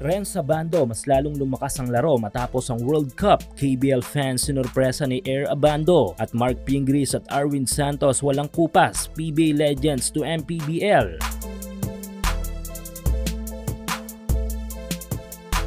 Renz Abando mas lalong lumakas ang laro matapos ang World Cup. KBL fans sinurpresa ni Air Abando at Mark Pingris at Arwin Santos walang kupas. PBA Legends to MPBL.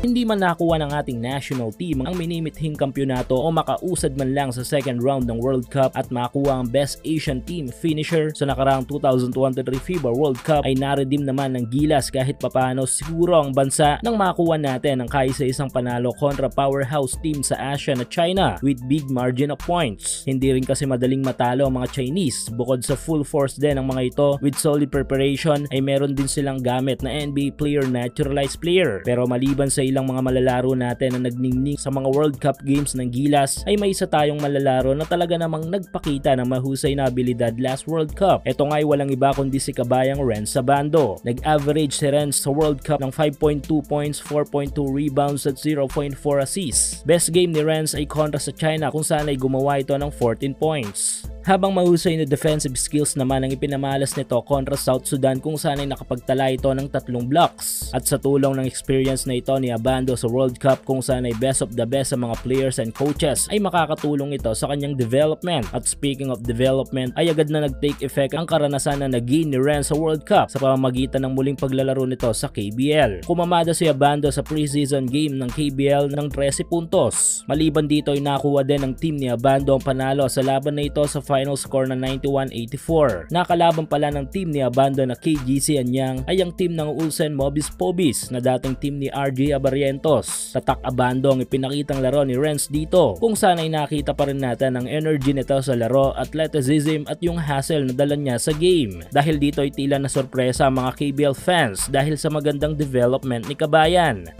Hindi man nakuha ng ating national team ang minimithing kampyonato o makausad man lang sa second round ng World Cup at makuha ang Best Asian Team finisher sa nakaraang 2023 FIBA World Cup, ay naredeem naman ng Gilas kahit papano siguro ang bansa nang makuha natin ang kaisa-isang panalo kontra powerhouse team sa Asia na China with big margin of points. Hindi rin kasi madaling matalo ang mga Chinese. Bukod sa full force din ang mga ito with solid preparation, ay meron din silang gamit na NBA player, naturalized player. Pero maliban sa ilang mga malalaro natin na nagningning sa mga World Cup games ng Gilas, ay may isa tayong malalaro na talaga namang nagpakita ng mahusay na abilidad last World Cup. Ito nga ay walang iba kundi si kabayang Renz Abando. Nag-average si Renz sa World Cup ng 5.2 points, 4.2 rebounds at 0.4 assists. Best game ni Renz ay kontra sa China kung saan ay gumawa ito ng 14 points. Habang mahusay na defensive skills naman ang ipinamalas nito kontra South Sudan kung saan ay nakapagtala ito ng 3 blocks. At sa tulong ng experience na ito ni Abando sa World Cup kung saan ay best of the best sa mga players and coaches, ay makakatulong ito sa kanyang development. At speaking of development, ay agad na nag-take effect ang karanasan na nag-gain ni Renz sa World Cup sa pamamagitan ng muling paglalaro nito sa KBL. Kumamada si Abando sa preseason game ng KBL ng 13 puntos. Maliban dito ay nakuha din ng team ni Abando ang panalo sa laban na ito sa final score na 91-84. Nakalaban pala ng team ni Abando na KGC Anyang ay ang team ng Ulsan Mobis Pobis na dating team ni RJ Abarientos. Tatak Abando ang ipinakitang laro ni Renz dito kung saan ay nakita pa rin natin ang energy nito sa laro, athleticism at yung hustle na dala niya sa game. Dahil dito ay tila na sorpresa ang mga KBL fans dahil sa magandang development ni Kabayan.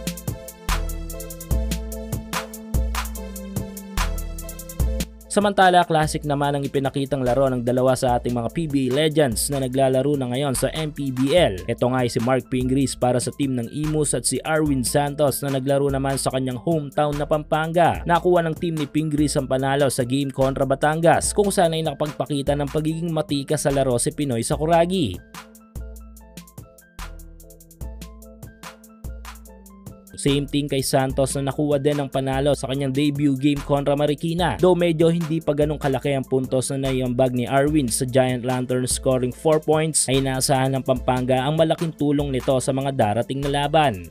Samantala, classic naman ang ipinakitang laro ng dalawa sa ating mga PBA legends na naglalaro na ngayon sa MPBL. Ito nga ay si Mark Pingris para sa team ng Imus at si Arwin Santos na naglaro naman sa kanyang hometown na Pampanga. Nakuha ng team ni Pingris ang panalo sa game kontra Batangas kung saan ay nakapagpakita ng pagiging matika sa laro si Pinoy Sakuragi. Same thing kay Santos na nakuha din ng panalo sa kanyang debut game kontra Marikina. Though medyo hindi pa ganong kalaki ang puntos na naiambag ni Arwin sa Giant Lantern scoring 4 points, ay naasahan ng Pampanga ang malaking tulong nito sa mga darating na laban.